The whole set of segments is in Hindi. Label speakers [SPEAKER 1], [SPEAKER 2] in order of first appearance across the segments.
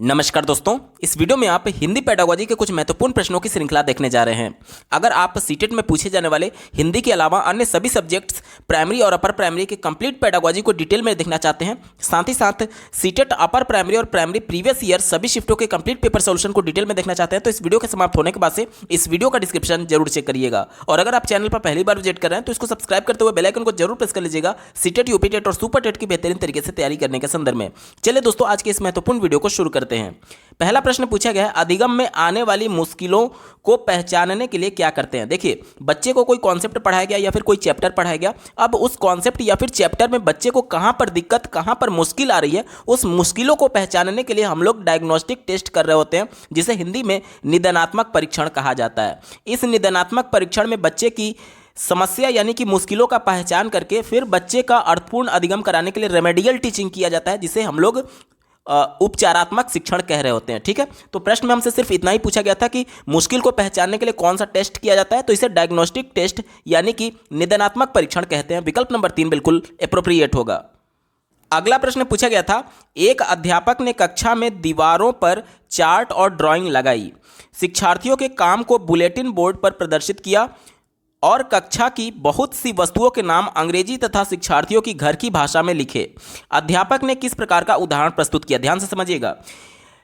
[SPEAKER 1] नमस्कार दोस्तों, इस वीडियो में आप हिंदी पेडागोजी के कुछ महत्वपूर्ण प्रश्नों की श्रृंखला देखने जा रहे हैं। अगर आप सीटेट में पूछे जाने वाले हिंदी के अलावा अन्य सभी सब्जेक्ट्स प्राइमरी और अपर प्राइमरी के कंप्लीट पेडागोजी को डिटेल में देखना चाहते हैं, साथ ही साथ सीटेट अपर प्राइमरी और प्राइमरी प्रीवियस ईयर सभी शिफ्टों के कंप्लीट पेपर सोल्यूशन को डिटेल में देखना चाहते हैं, तो इस वीडियो के समाप्त होने के बाद से इस वीडियो का डिस्क्रिप्शन जरूर चेक करिएगा। और अगर आप चैनल पर पहली बार विजिट कर रहे हैं तो इसको सब्सक्राइब करते हुए बेल आइकन को जरूर प्रेस कर लीजिएगा सीटेट, यूपी टेट और सुपर टेट की बेहतरीन तरीके से तैयारी करने के संदर्भ में। चलिए दोस्तों, आज के इस महत्वपूर्ण वीडियो को शुरू करते हैं। पहला प्रश्न पूछा गया है, अधिगम में आने वाली मुश्किलों को पहचानने के लिए क्या करते हैं। देखिए, बच्चे को कोई कॉन्सेप्ट पढ़ाया गया या फिर कोई चैप्टर पढ़ाया गया, अब उस कॉन्सेप्ट या फिर चैप्टर में बच्चे को कहां पर दिक्कत, कहां पर मुश्किल आ रही है, उस मुश्किलों को पहचानने के लिए हम लोग डायग्नोस्टिक टेस्ट कर रहे होते हैं, जिसे हिंदी में निदानात्मक परीक्षण कहा जाता है। इस निदानात्मक परीक्षण में बच्चे की समस्या यानी कि मुश्किलों का पहचान करके फिर बच्चे का अर्थपूर्ण अधिगम कराने के लिए रेमेडियल टीचिंग किया जाता है, जिसे हम लोग उपचारात्मक शिक्षण कह रहे होते हैं। ठीक है, तो प्रश्न में हमसे सिर्फ इतना ही पूछा गया था कि मुश्किल को पहचानने के लिए कौन सा टेस्ट किया जाता है, तो इसे डायग्नोस्टिक टेस्ट यानी कि निदानात्मक परीक्षण कहते हैं। विकल्प नंबर 3 बिल्कुल एप्रोप्रिएट होगा। अगला प्रश्न पूछा गया था, एक अध्यापक ने कक्षा में दीवारों पर चार्ट और ड्राइंग लगाई, शिक्षार्थियों के काम को बुलेटिन बोर्ड पर प्रदर्शित किया और कक्षा की बहुत सी वस्तुओं के नाम अंग्रेजी तथा शिक्षार्थियों की घर की भाषा में लिखे। अध्यापक ने किस प्रकार का उदाहरण प्रस्तुत किया? ध्यान से समझिएगा।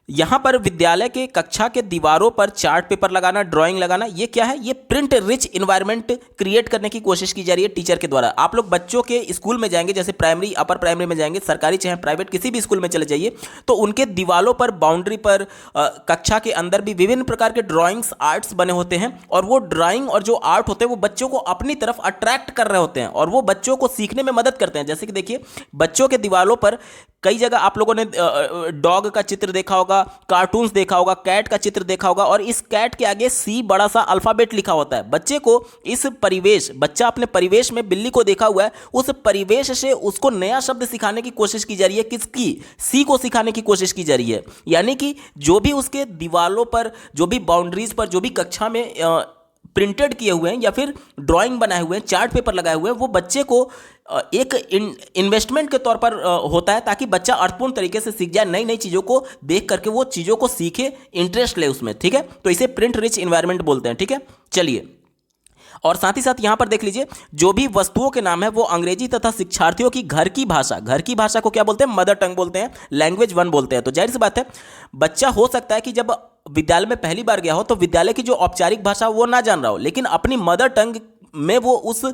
[SPEAKER 1] यहाँ पर विद्यालय के कक्षा के दीवारों पर चार्ट पेपर लगाना, ड्राइंग लगाना, ये क्या है? ये प्रिंट रिच इन्वायरमेंट क्रिएट करने की कोशिश की जा रही है टीचर के द्वारा। आप लोग बच्चों के स्कूल में जाएंगे, जैसे प्राइमरी अपर प्राइमरी में जाएंगे, सरकारी चाहे प्राइवेट किसी भी स्कूल में चले जाइए, तो उनके दीवारों पर, बाउंड्री पर, कक्षा के अंदर भी विभिन्न प्रकार के ड्राइंग्स, आर्ट्स बने होते हैं और वो ड्राइंग और जो आर्ट होते हैं वो बच्चों को अपनी तरफ अट्रैक्ट कर रहे होते हैं और वो बच्चों को सीखने में मदद करते हैं। जैसे कि देखिए, बच्चों के दीवारों पर कई जगह आप लोगों ने डॉग का चित्र देखा होगा, कार्टून्स देखा होगा, कैट का चित्र देखा होगा और इस कैट के आगे सी बड़ा सा अल्फाबेट लिखा होता है। बच्चे को इस परिवेश, बच्चा अपने परिवेश में बिल्ली को देखा हुआ है, उस परिवेश से उसको नया शब्द सिखाने की कोशिश की जा रही है। किसकी? सी को सिखाने की कोशिश की जा रही है। यानी कि जो भी उसके दीवारों पर, जो भी बाउंड्रीज पर, जो भी कक्षा में प्रिंटेड किए हुए हैं या फिर ड्राइंग बनाए हुए हैं, चार्ट पेपर लगाए हुए हैं, वो बच्चे को एक इन्वेस्टमेंट के तौर पर होता है, ताकि बच्चा अर्थपूर्ण तरीके से सीख जाए, नई नई चीज़ों को देख करके वो चीज़ों को सीखे, इंटरेस्ट ले उसमें। ठीक है, तो इसे प्रिंट रिच इन्वायरमेंट बोलते हैं। ठीक है, चलिए, और साथ ही साथ यहां पर देख लीजिए, जो भी वस्तुओं के नाम है वो अंग्रेजी तथा शिक्षार्थियों की घर की भाषा, घर की भाषा को क्या बोलते हैं? मदर टंग बोलते हैं, लैंग्वेज 1 बोलते हैं। तो जाहिर सी बात है, बच्चा हो सकता है कि जब विद्यालय में पहली बार गया हो तो विद्यालय की जो औपचारिक भाषा वो ना जान रहा हो, लेकिन अपनी मदर टंग में वो उस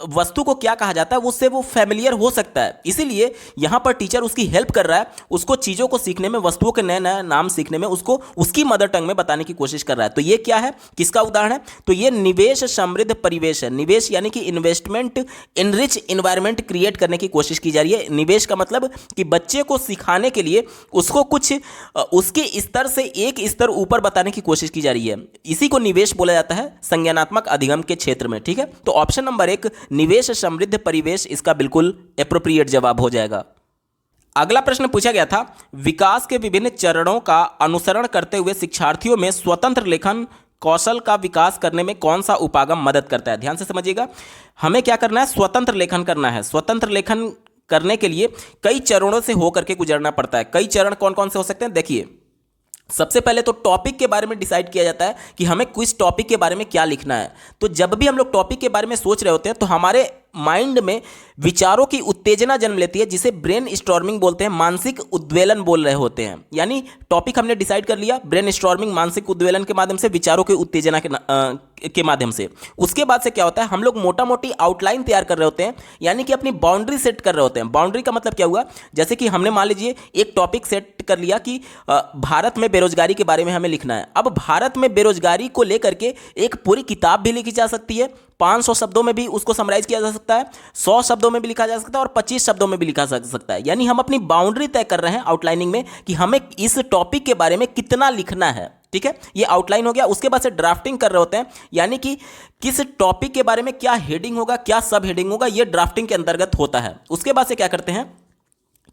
[SPEAKER 1] वस्तु को क्या कहा जाता है उससे वो फैमिलियर हो सकता है। इसीलिए यहां पर टीचर उसकी हेल्प कर रहा है, उसको चीज़ों को सीखने में, वस्तुओं के नए नए नाम सीखने में, उसको उसकी मदर टंग में बताने की कोशिश कर रहा है। तो ये क्या है, किसका उदाहरण है? तो ये निवेश समृद्ध परिवेश है। निवेश यानी कि इन्वेस्टमेंट इन रिच इन्वायरमेंट क्रिएट करने की कोशिश की जा रही है। निवेश का मतलब कि बच्चे को सिखाने के लिए उसको कुछ उसके स्तर से एक स्तर ऊपर बताने की कोशिश की जा रही है। इसी को निवेश बोला जाता है संज्ञानात्मक अधिगम के क्षेत्र में। ठीक है, तो ऑप्शन नंबर 1 निवेश समृद्ध परिवेश इसका बिल्कुल एप्रोप्रिएट जवाब हो जाएगा। अगला प्रश्न पूछा गया था, विकास के विभिन्न चरणों का अनुसरण करते हुए शिक्षार्थियों में स्वतंत्र लेखन कौशल का विकास करने में कौन सा उपागम मदद करता है? ध्यान से समझिएगा, हमें क्या करना है? स्वतंत्र लेखन करना है। स्वतंत्र लेखन करने के लिए कई चरणों से होकर के गुजरना पड़ता है। कई चरण कौन कौन से हो सकते हैं? देखिए, सबसे पहले तो टॉपिक के बारे में डिसाइड किया जाता है कि हमें किस टॉपिक के बारे में क्या लिखना है। तो जब भी हम लोग टॉपिक के बारे में सोच रहे होते हैं तो हमारे माइंड में विचारों की उत्तेजना जन्म लेती है, जिसे ब्रेन स्टॉर्मिंग बोलते हैं, मानसिक उद्वेलन बोल रहे होते हैं। यानी टॉपिक हमने डिसाइड कर लिया, ब्रेन स्टॉर्मिंग, मानसिक उद्वेलन के माध्यम से, विचारों की उत्तेजना के माध्यम से। उसके बाद से क्या होता है, हम लोग मोटा मोटी आउटलाइन तैयार कर रहे होते हैं, यानी कि अपनी बाउंड्री सेट कर रहे होते हैं। बाउंड्री का मतलब क्या हुआ? जैसे कि हमने मान लीजिए एक टॉपिक सेट कर लिया कि भारत में बेरोजगारी के बारे में हमें लिखना है। अब भारत में बेरोजगारी को लेकर के एक पूरी किताब भी लिखी जा सकती है, 500 शब्दों में भी उसको समराइज किया जा सकता है, 100 शब्दों में भी लिखा जा सकता है और 25 शब्दों में भी लिखा जा सकता है। यानी हम अपनी बाउंड्री तय कर रहे हैं आउटलाइनिंग में कि हमें इस टॉपिक के बारे में कितना लिखना है। ठीक है, ये आउटलाइन हो गया। उसके बाद से ड्राफ्टिंग कर रहे होते हैं, यानी कि किस टॉपिक के बारे में क्या हेडिंग होगा, क्या सब हेडिंग होगा, ये ड्राफ्टिंग के अंतर्गत होता है। उसके बाद से क्या करते हैं,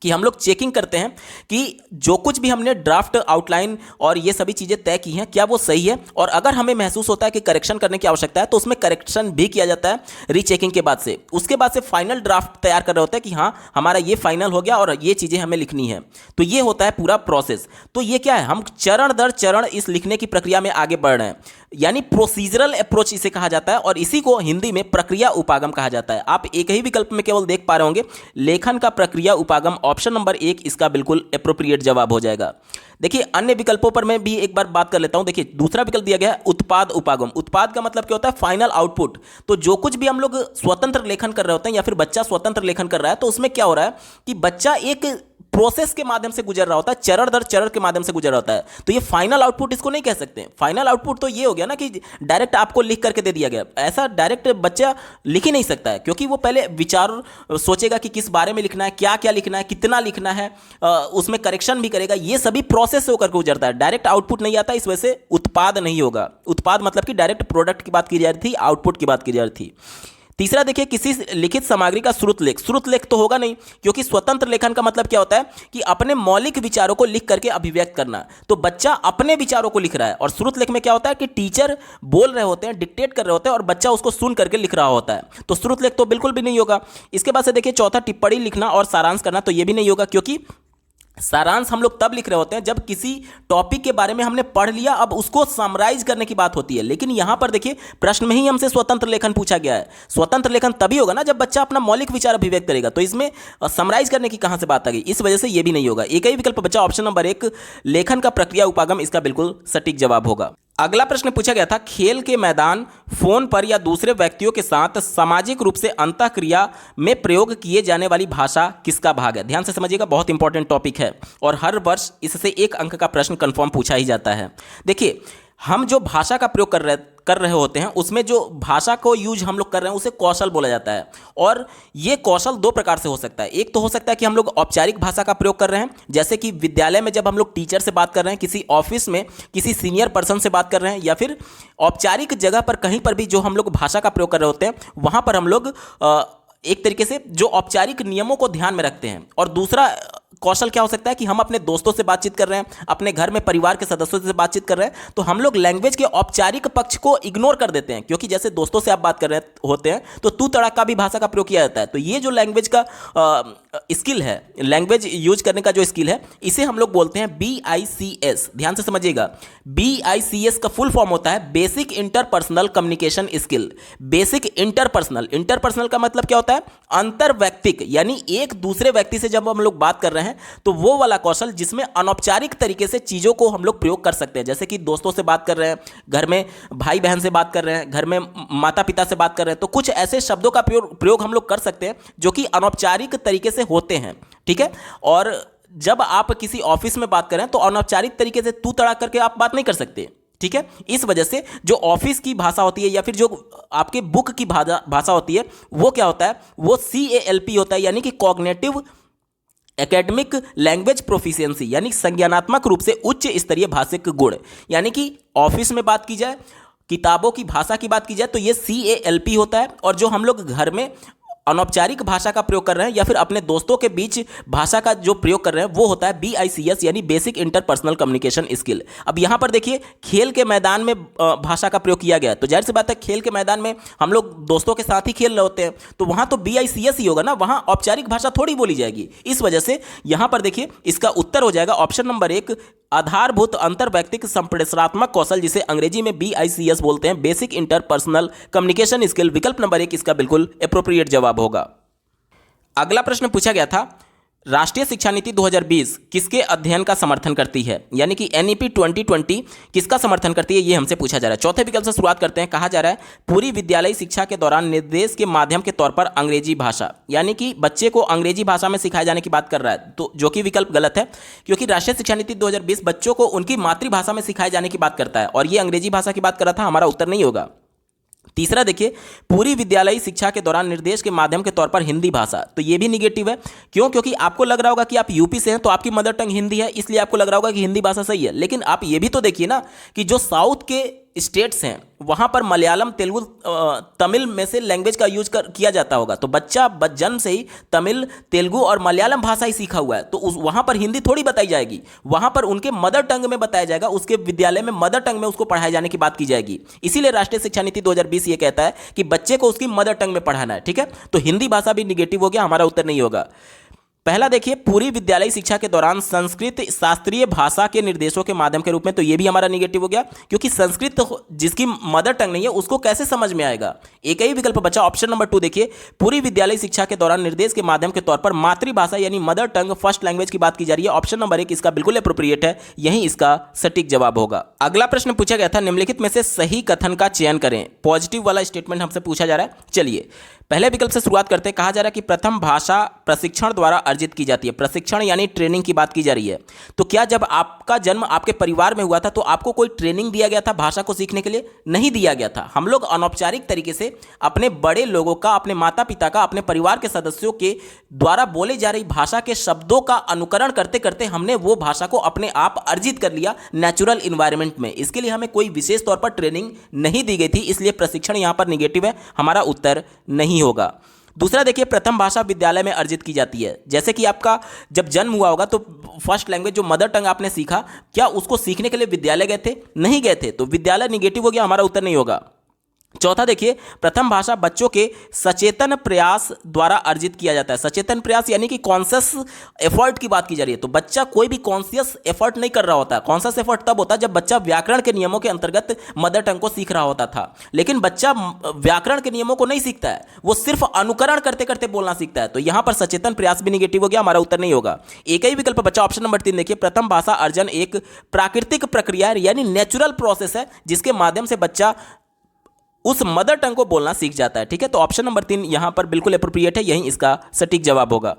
[SPEAKER 1] कि हम लोग चेकिंग करते हैं कि जो कुछ भी हमने ड्राफ्ट आउटलाइन और ये सभी चीज़ें तय की हैं क्या वो सही है, और अगर हमें महसूस होता है कि करेक्शन करने की आवश्यकता है तो उसमें करेक्शन भी किया जाता है रीचेकिंग के बाद से। उसके बाद से फाइनल ड्राफ्ट तैयार कर रहे होते हैं कि हाँ हमारा ये फाइनल हो गया और ये चीज़ें हमें लिखनी है। तो ये होता है पूरा प्रोसेस। तो ये क्या है, हम चरण दर चरण इस लिखने की प्रक्रिया में आगे बढ़ रहे हैं, यानी प्रोसीजरल अप्रोच इसे कहा जाता है, और इसी को हिंदी में प्रक्रिया उपागम कहा जाता है। आप एक ही विकल्प में केवल देख पा रहे होंगे लेखन का प्रक्रिया उपागम, ऑप्शन नंबर 1 इसका बिल्कुल एप्रोप्रिएट जवाब हो जाएगा। देखिए अन्य विकल्पों पर मैं भी एक बार बात कर लेता हूं। देखिए दूसरा विकल्प दिया गया है उत्पाद उपागम। उत्पाद का मतलब क्या होता है, फाइनल आउटपुट। तो जो कुछ भी हम लोग स्वतंत्र लेखन कर रहे होते हैं या फिर बच्चा स्वतंत्र लेखन कर रहा है, तो उसमें क्या हो रहा है कि बच्चा एक प्रोसेस के माध्यम से गुजर रहा होता है, चरण दर चरण के माध्यम से गुजर रहा होता है। तो ये फाइनल आउटपुट इसको नहीं कह सकते। फाइनल आउटपुट तो ये हो गया ना कि डायरेक्ट आपको लिख करके दे दिया गया, ऐसा डायरेक्ट बच्चा लिख ही नहीं सकता है, क्योंकि वो पहले विचार सोचेगा कि किस बारे में लिखना है, क्या क्या लिखना है, कितना लिखना है, उसमें करेक्शन भी करेगा। ये सभी प्रोसेस से होकर गुजरता है, डायरेक्ट आउटपुट नहीं आता। इस वजह से उत्पाद नहीं होगा। उत्पाद मतलब कि डायरेक्ट प्रोडक्ट की बात की जा रही थी, आउटपुट की बात की जा रही थी। तीसरा देखिए, किसी लिखित सामग्री का श्रुत लेख। श्रुत लेख तो होगा नहीं, क्योंकि स्वतंत्र लेखन का मतलब क्या होता है कि अपने मौलिक विचारों को लिख करके अभिव्यक्त करना। तो बच्चा अपने विचारों को लिख रहा है, और श्रुत लेख में क्या होता है कि टीचर बोल रहे होते हैं, डिक्टेट कर रहे होते हैं, और बच्चा उसको सुन करके लिख रहा होता है। तो श्रुत लेख तो बिल्कुल भी नहीं होगा। इसके बाद से देखिए चौथा, टिप्पणी लिखना और सारांश करना। तो ये भी नहीं होगा, क्योंकि सारांश हम लोग तब लिख रहे होते हैं जब किसी टॉपिक के बारे में हमने पढ़ लिया, अब उसको समराइज करने की बात होती है। लेकिन यहां पर देखिए प्रश्न में ही हमसे स्वतंत्र लेखन पूछा गया है। स्वतंत्र लेखन तभी होगा ना जब बच्चा अपना मौलिक विचार अभिव्यक्त करेगा। तो इसमें समराइज करने की कहां से बात आ गई, इस वजह से यह भी नहीं होगा। एक ही विकल्प बचा, ऑप्शन नंबर 1 लेखन का प्रक्रिया उपागम, इसका बिल्कुल सटीक जवाब होगा। अगला प्रश्न पूछा गया था, खेल के मैदान, फोन पर या दूसरे व्यक्तियों के साथ सामाजिक रूप से अंतःक्रिया में प्रयोग किए जाने वाली भाषा किसका भाग है। ध्यान से समझिएगा, बहुत इंपॉर्टेंट टॉपिक है और हर वर्ष इससे 1 अंक का प्रश्न कंफर्म पूछा ही जाता है। देखिए हम जो भाषा का प्रयोग कर रहे होते हैं, उसमें जो भाषा को यूज हम लोग कर रहे हैं उसे कौशल बोला जाता है। और ये कौशल 2 प्रकार से हो सकता है। एक तो हो सकता है कि हम लोग औपचारिक भाषा का प्रयोग कर रहे हैं, जैसे कि विद्यालय में जब हम लोग टीचर से बात कर रहे हैं, किसी ऑफिस में किसी सीनियर पर्सन से बात कर रहे हैं, या फिर औपचारिक जगह पर कहीं पर भी जो हम लोग भाषा का प्रयोग कर रहे होते हैं, वहाँ पर हम लोग एक तरीके से जो औपचारिक नियमों को ध्यान में रखते हैं। और दूसरा कौशल क्या हो सकता है कि हम अपने दोस्तों से बातचीत कर रहे हैं, अपने घर में परिवार के सदस्यों से बातचीत कर रहे हैं, तो हम लोग लैंग्वेज के औपचारिक पक्ष को इग्नोर कर देते हैं, क्योंकि जैसे दोस्तों से आप बात कर रहे होते हैं तो तू तड़ाका भी भाषा का प्रयोग किया जाता है। तो ये जो लैंग्वेज का स्किल है, लैंग्वेज यूज करने का जो स्किल है, इसे हम लोग बोलते हैं BICS। ध्यान से समझिएगा, BICS का फुल फॉर्म होता है basic interpersonal communication skill. Basic interpersonal, interpersonal का मतलब क्या होता है, अंतर्वैयक्तिक, यानी एक दूसरे व्यक्ति से जब हम लोग बात कर रहे हैं तो वो वाला कौशल जिसमें अनौपचारिक तरीके से चीजों को हम लोग प्रयोग कर सकते हैं। जैसे कि दोस्तों से बात कर रहे हैं, घर में भाई बहन से बात कर रहे हैं, घर में माता पिता से बात कर रहे हैं, तो कुछ ऐसे शब्दों का प्रयोग हम लोग कर सकते हैं जो कि अनौपचारिक तरीके से होते हैं। ठीक है, और जब आप किसी ऑफिस में बात करें तो अनौपचारिक तरीके से तू तड़ाक करके आप बात नहीं कर सकते। ठीक है, इस वजह से जो ऑफिस की भाषा होती है या फिर जो आपके बुक की भाषा होती है, वो क्या होता है, वो CALP होता है, यानी कि कॉग्निटिव एकेडमिक लैंग्वेज प्रोफिशिएंसी, यानी संज्ञानात्मक रूप से उच्च स्तरीय भाषिक गुण। यानी कि ऑफिस में बात की जाए, किताबों की भाषा की बात की जाए, तो ये CALP होता है। और जो हम लोग घर में अनौपचारिक भाषा का प्रयोग कर रहे हैं या फिर अपने दोस्तों के बीच भाषा का जो प्रयोग कर रहे हैं, वो होता है BICS, यानी बेसिक इंटरपर्सनल कम्युनिकेशन स्किल। अब यहाँ पर देखिए खेल के मैदान में भाषा का प्रयोग किया गया, तो जाहिर सी बात है खेल के मैदान में हम लोग दोस्तों के साथ ही खेल रहे होते हैं, तो वहाँ तो BICS ही होगा ना, वहाँ औपचारिक भाषा थोड़ी बोली जाएगी। इस वजह से यहाँ पर देखिए इसका उत्तर हो जाएगा ऑप्शन नंबर 1 आधारभूत अंतर्वैयक्तिक संप्रेषणात्मक कौशल, जिसे अंग्रेजी में BICS बोलते हैं, बेसिक इंटरपर्सनल कम्युनिकेशन स्किल। विकल्प नंबर 1 इसका बिल्कुल एप्रोप्रिएट जवाब होगा। अगला प्रश्न पूछा गया था, राष्ट्रीय शिक्षा नीति 2020 किसके अध्ययन का समर्थन करती है, यानी कि NEP 2020 किसका समर्थन करती है, ये हमसे पूछा जा रहा है। चौथे विकल्प से शुरुआत करते हैं। कहा जा रहा है पूरी विद्यालयी शिक्षा के दौरान निर्देश के माध्यम के तौर पर अंग्रेजी भाषा, यानी कि बच्चे को अंग्रेजी भाषा में सिखाए जाने की बात कर रहा है, तो जो कि विकल्प गलत है, क्योंकि राष्ट्रीय शिक्षा नीति 2020 बच्चों को उनकी मातृभाषा में सिखाए जाने की बात करता है, और ये अंग्रेजी भाषा की बात कर रहा था। हमारा उत्तर नहीं होगा। तीसरा देखिए, पूरी विद्यालयी शिक्षा के दौरान निर्देश के माध्यम के तौर पर हिंदी भाषा, तो ये भी निगेटिव है। क्यों? क्योंकि आपको लग रहा होगा कि आप यूपी से हैं तो आपकी मदर टंग हिंदी है, इसलिए आपको लग रहा होगा कि हिंदी भाषा सही है। लेकिन आप ये भी तो देखिए ना कि जो साउथ के स्टेट्स हैं वहाँ पर मलयालम, तेलुगु, तमिल में से लैंग्वेज का यूज किया जाता होगा। तो बच्चा जन्म से ही तमिल, तेलुगु और मलयालम भाषा ही सीखा हुआ है, तो वहाँ पर हिंदी थोड़ी बताई जाएगी, वहाँ पर उनके मदर टंग में बताया जाएगा, उसके विद्यालय में मदर टंग में उसको पढ़ाए जाने की बात की जाएगी। इसीलिए राष्ट्रीय शिक्षा नीति 2020 ये कहता है कि बच्चे को उसकी मदर टंग में पढ़ाना है। ठीक है, तो हिंदी भाषा भी निगेटिव हो गया, हमारा उत्तर नहीं होगा। पहला देखिए, पूरी विद्यालयी शिक्षा के दौरान संस्कृत शास्त्रीय भाषा के निर्देशों के माध्यम के रूप में, तो ये भी हमारा निगेटिव हो गया, क्योंकि संस्कृत जिसकी मदर टंग नहीं है उसको कैसे समझ में आएगा। एक ही विकल्प बचा, ऑप्शन नंबर 2 देखिए, पूरी विद्यालयी शिक्षा के दौरान निर्देश के माध्यम के तौर पर मातृभाषा यानी मदर टंग, फर्स्ट लैंग्वेज की बात की जा रही है। ऑप्शन नंबर 1 इसका बिल्कुल अप्रोप्रिएट है, यही इसका सटीक जवाब होगा। अगला प्रश्न पूछा गया था, निम्नलिखित में से सही कथन का चयन करें। पॉजिटिव वाला स्टेटमेंट हमसे पूछा जा रहा है। चलिए पहले विकल्प से शुरुआत करते हैं। कहा जा रहा है कि प्रथम भाषा प्रशिक्षण द्वारा अर्जित की जाती है। प्रशिक्षण यानी ट्रेनिंग की बात की जा रही है। तो क्या जब आपका जन्म आपके परिवार में हुआ था तो आपको कोई ट्रेनिंग दिया गया था भाषा को सीखने के लिए? नहीं दिया गया था। हम लोग अनौपचारिक तरीके से अपने बड़े लोगों का, अपने माता पिता का, अपने परिवार के सदस्यों के द्वारा बोले जा रही भाषा के शब्दों का अनुकरण करते करते हमने वो भाषा को अपने आप अर्जित कर लिया नेचुरल इन्वायरमेंट में। इसके लिए हमें कोई विशेष तौर पर ट्रेनिंग नहीं दी गई थी, इसलिए प्रशिक्षण यहां पर निगेटिव है, हमारा उत्तर नहीं होगा। दूसरा देखिए, प्रथम भाषा विद्यालय में अर्जित की जाती है। जैसे कि आपका जब जन्म हुआ होगा तो फर्स्ट लैंग्वेज जो मदर टंग आपने सीखा, क्या उसको सीखने के लिए विद्यालय गए थे? नहीं गए थे, तो विद्यालय निगेटिव हो गया, हमारा उत्तर नहीं होगा। चौथा देखिए, प्रथम भाषा बच्चों के सचेतन प्रयास द्वारा अर्जित किया जाता है। सचेतन प्रयास यानी कि कॉन्शियस एफर्ट की बात की जा रही है। तो बच्चा कोई भी कॉन्शियस एफर्ट नहीं कर रहा होता। कॉन्शियस एफर्ट तब होता है जब बच्चा व्याकरण के नियमों के अंतर्गत मदर टंग को सीख रहा होता था, लेकिन बच्चा व्याकरण के नियमों को नहीं सीखता है, वो सिर्फ अनुकरण करते करते बोलना सीखता है। तो यहां पर सचेतन प्रयास भी निगेटिव हो गया, हमारा उत्तर नहीं होगा। एक ही विकल्प बचा, ऑप्शन नंबर 3 देखिए, प्रथम भाषा अर्जन एक प्राकृतिक प्रक्रिया है यानी नेचुरल प्रोसेस है, जिसके माध्यम से बच्चा उस मदर टंग को बोलना सीख जाता है। ठीक है, तो ऑप्शन नंबर 3 यहां पर बिल्कुल अप्रोप्रिएट है, यही इसका सटीक जवाब होगा।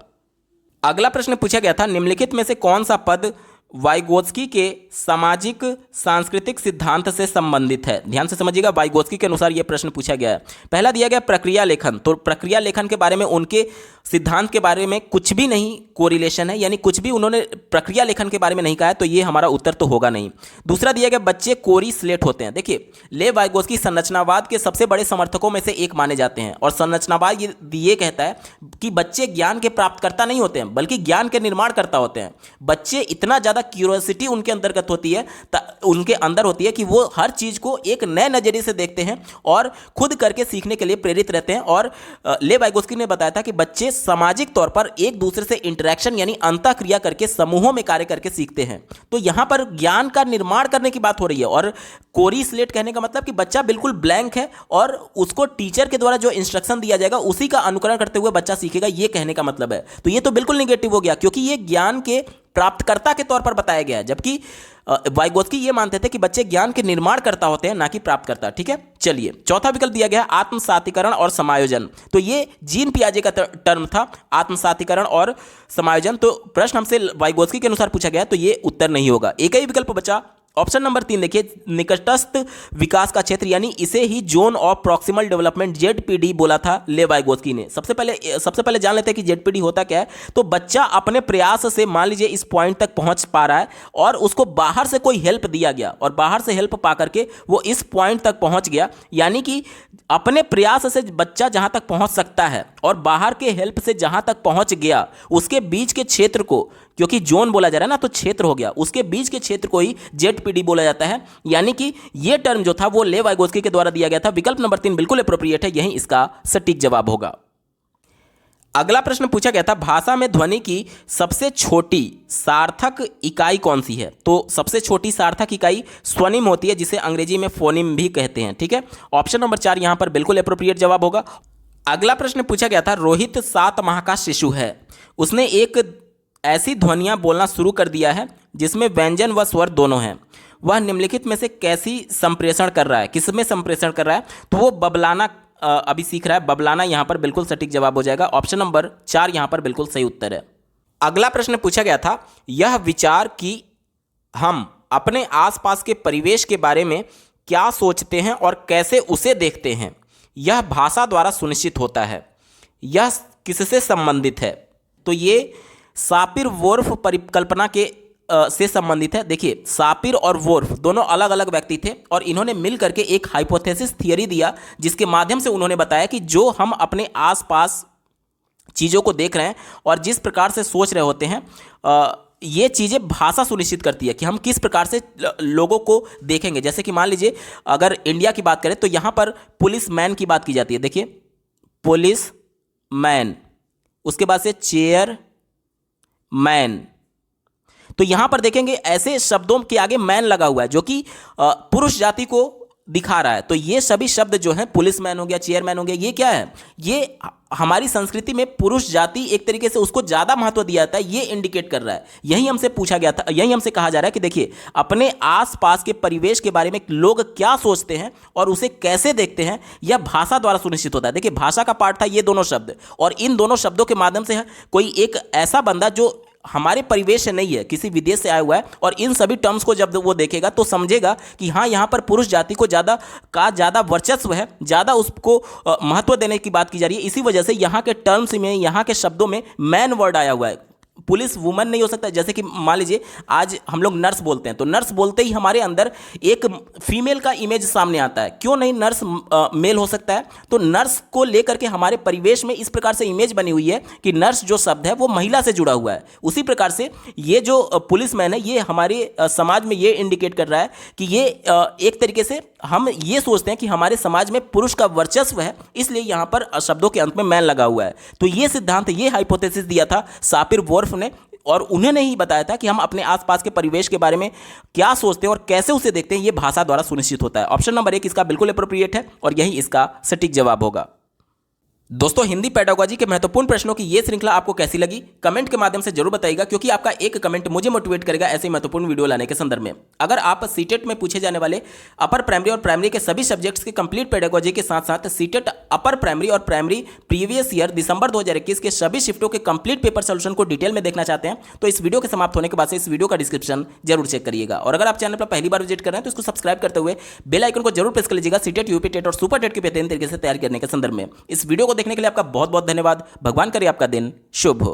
[SPEAKER 1] अगला प्रश्न पूछा गया था, निम्नलिखित में से कौन सा पद वाइगोत्स्की के सामाजिक सांस्कृतिक सिद्धांत से संबंधित है? ध्यान से समझिएगा, वाइगोत्स्की के अनुसार यह प्रश्न पूछा गया है। पहला दिया गया प्रक्रिया लेखन, तो प्रक्रिया लेखन के बारे में, उनके सिद्धांत के बारे में कुछ भी नहीं कोरिलेशन है, यानी कुछ भी उन्होंने प्रक्रिया लेखन के बारे में नहीं कहा है, तो ये हमारा उत्तर तो होगा नहीं। दूसरा दिया गया, बच्चे कोरी स्लेट होते हैं। देखिए, लेव वाइगोत्स्की संरचनावाद के सबसे बड़े समर्थकों में से एक माने जाते हैं, और संरचनावाद ये कहता है कि बच्चे ज्ञान के प्राप्तकर्ता नहीं होते हैं, बल्कि ज्ञान के निर्माणकर्ता होते हैं। बच्चे इतना ज़्यादा क्यूरियोसिटी उनके अंतर्गत होती है, उनके अंदर होती है कि वो हर चीज़ को एक नए नज़रिए से देखते हैं और खुद करके सीखने के लिए प्रेरित रहते हैं। और लेव वाइगोत्स्की ने बताया था कि बच्चे सामाजिक तौर पर एक दूसरे से इंटरेक्शन यानी अंतःक्रिया करके समूहों में कार्य करके सीखते हैं। तो यहाँ पर ज्ञान का निर्माण करने की बात हो रही है, और कोरी स्लेट कहने का मतलब कि बच्चा बिल्कुल ब्लैंक है और उसको टीचर के द्वारा जो इंस्ट्रक्शन दिया जाएगा उसी का अनुकरण करते हुए बच्चा सीखेगा, ये कहने का मतलब है। तो ये तो बिल्कुल निगेटिव हो गया, क्योंकि ये ज्ञान के प्राप्तकर्ता के तौर पर बताया गया है, जबकि वाइगोत्स्की ये मानते थे कि बच्चे ज्ञान के निर्माणकर्ता होते हैं, ना कि प्राप्तकर्ता। ठीक है, चलिए चौथा विकल्प दिया गया है आत्मसातीकरण और समायोजन। तो ये जीन पियाजे का टर्म था, आत्मसातीकरण और समायोजन। तो प्रश्न हमसे वाइगोत्स्की के अनुसार पूछा गया, तो ये उत्तर नहीं होगा। एक ही विकल्प बचा, ऑप्शन नंबर 3 देखिए, निकटस्थ विकास का क्षेत्र, यानी इसे ही zone of proximal development ZPD बोला था लेव वाइगोत्स्की ने। सबसे पहले जान लेते हैं कि जेडपीडी होता क्या है। तो बच्चा अपने प्रयास से मान लीजिए इस पॉइंट तक पहुंच पा रहा है और उसको बाहर से कोई हेल्प दिया गया और बाहर से हेल्प पा करके वो इस पॉइंट तक पहुंच गया, यानी कि अपने प्रयास से बच्चा जहां तक पहुंच सकता है और बाहर के हेल्प से जहां तक पहुंच गया, उसके बीच के क्षेत्र को, क्योंकि जोन बोला जा रहा है ना, तो क्षेत्र हो गया, उसके बीच के क्षेत्र को ही जेडपीडी बोला जाता है। यानी कि ये टर्म जो था वो लेव वाइगोत्स्की के द्वारा दिया गया था। विकल्प नंबर 3 बिल्कुल अप्रोप्रिएट है, यही इसका सटीक जवाब होगा। अगला प्रश्न पूछा गया था, भाषा में ध्वनि की सबसे छोटी सार्थक इकाई कौन सी है? तो सबसे छोटी सार्थक इकाई स्वनिम होती है, जिसे अंग्रेजी में फोनिम भी कहते हैं। ठीक है, ऑप्शन नंबर 4 यहां पर बिल्कुल अप्रोप्रिएट जवाब होगा। अगला प्रश्न पूछा गया था, रोहित 7 माह का शिशु है, उसने एक ऐसी ध्वनियां बोलना शुरू कर दिया है जिसमें व्यंजन व स्वर दोनों हैं, वह निम्नलिखित में से कैसी संप्रेषण कर रहा है, किसमें संप्रेषण कर रहा है? तो वो बबलाना अभी सीख रहा है, बबलाना यहां पर बिल्कुल सटीक जवाब हो जाएगा। ऑप्शन नंबर 4 यहां पर बिल्कुल सही उत्तर है। अगला प्रश्न पूछा गया था, यह विचार कि हम अपने आसपास के परिवेश के बारे में क्या सोचते हैं और कैसे उसे देखते हैं, यह भाषा द्वारा सुनिश्चित होता है, यह किससे संबंधित है? तो ये सापिर-वोर्फ परिकल्पना के से संबंधित है। देखिए, सापिर और वोर्फ दोनों अलग अलग व्यक्ति थे और इन्होंने मिल करके एक हाइपोथेसिस थियरी दिया, जिसके माध्यम से उन्होंने बताया कि जो हम अपने आसपास चीज़ों को देख रहे हैं और जिस प्रकार से सोच रहे होते हैं, ये चीज़ें भाषा सुनिश्चित करती है कि हम किस प्रकार से लोगों को देखेंगे। जैसे कि मान लीजिए, अगर इंडिया की बात करें तो यहाँ पर पुलिस मैन की बात की जाती है। देखिए, पुलिस मैन, उसके बाद से चेयर मैन। तो यहां पर देखेंगे ऐसे शब्दों के आगे मैन लगा हुआ है जो कि पुरुष जाति को दिखा रहा है। तो ये सभी शब्द जो हैं, पुलिस मैन हो गया, चेयरमैन हो गया, ये क्या है? ये हमारी संस्कृति में पुरुष जाति एक तरीके से उसको ज्यादा महत्व दिया जाता है, ये इंडिकेट कर रहा है। यही हमसे पूछा गया था, यही हमसे कहा जा रहा है कि देखिए, अपने आसपास के परिवेश के बारे में लोग क्या सोचते हैं और उसे कैसे देखते हैं, यह भाषा द्वारा सुनिश्चित होता है। देखिए, भाषा का पार्ट था ये दोनों शब्द, और इन दोनों शब्दों के माध्यम से कोई एक ऐसा बंदा जो हमारे परिवेश से नहीं है, किसी विदेश से आया हुआ है, और इन सभी टर्म्स को जब वो देखेगा तो समझेगा कि हाँ, यहाँ पर पुरुष जाति को ज़्यादा वर्चस्व है, ज़्यादा उसको महत्व देने की बात की जा रही है। इसी वजह से यहाँ के टर्म्स में, यहाँ के शब्दों में मैन वर्ड आया हुआ है। पुलिस वुमन नहीं हो सकता। जैसे कि मान लीजिए, आज हम लोग नर्स बोलते हैं, तो नर्स बोलते ही हमारे अंदर एक फीमेल का इमेज सामने आता है। क्यों नहीं नर्स मेल हो सकता है? तो नर्स को लेकर के हमारे परिवेश में इस प्रकार से इमेज बनी हुई है कि नर्स जो शब्द है वो महिला से जुड़ा हुआ है। उसी प्रकार से ये जो पुलिसमैन है, ये हमारे समाज में ये इंडिकेट कर रहा है कि ये एक तरीके से हम ये सोचते हैं कि हमारे समाज में पुरुष का वर्चस्व है, इसलिए यहाँ पर शब्दों के अंत में मैन लगा हुआ है। तो ये सिद्धांत, ये हाइपोथेसिस दिया था सापिर वोर्फ ने, और उन्होंने ही बताया था कि हम अपने आसपास के परिवेश के बारे में क्या सोचते हैं और कैसे उसे देखते हैं, ये भाषा द्वारा सुनिश्चित होता है। ऑप्शन नंबर 1 इसका बिल्कुल एप्रोप्रिएट है और यही इसका सटीक जवाब होगा। दोस्तों, हिंदी पेडागोजी के महत्वपूर्ण प्रश्नों की ये श्रृंखला आपको कैसी लगी, कमेंट के माध्यम से जरूर बताइएगा, क्योंकि आपका एक कमेंट मुझे मोटिवेट करेगा ऐसे महत्वपूर्ण वीडियो लाने के संदर्भ में। अगर आप सीटेट में पूछे जाने वाले अपर प्राइमरी और प्राइमरी के सभी सब्जेक्ट्स के कंप्लीट पेडागोजी के साथ साथ सीटेट अपर प्राइमरी और प्राइमरी प्रीवियस ईयर दिसंबर 2021 के सभी शिफ्टों के कंप्लीट पेपर सोल्यूशन को डिटेल में देखना चाहते हैं, तो इस वीडियो के समाप्त होने के बाद से इस वीडियो का डिस्क्रिप्शन जरूर चेक करिएगा। और अगर आप चैनल पर पहली बार विजिट कर रहे हैं तो इसको सब्सक्राइब करते हुए बेल आइकन को जरूर प्रेस कर लीजिएगा, सीटेट, यूपी टेट और सुपर टेट की बेहतरीन तरीके से तैयार करने के संदर्भ में। इस वीडियो को देखने के लिए आपका बहुत बहुत धन्यवाद। भगवान करे आपका दिन शुभ हो।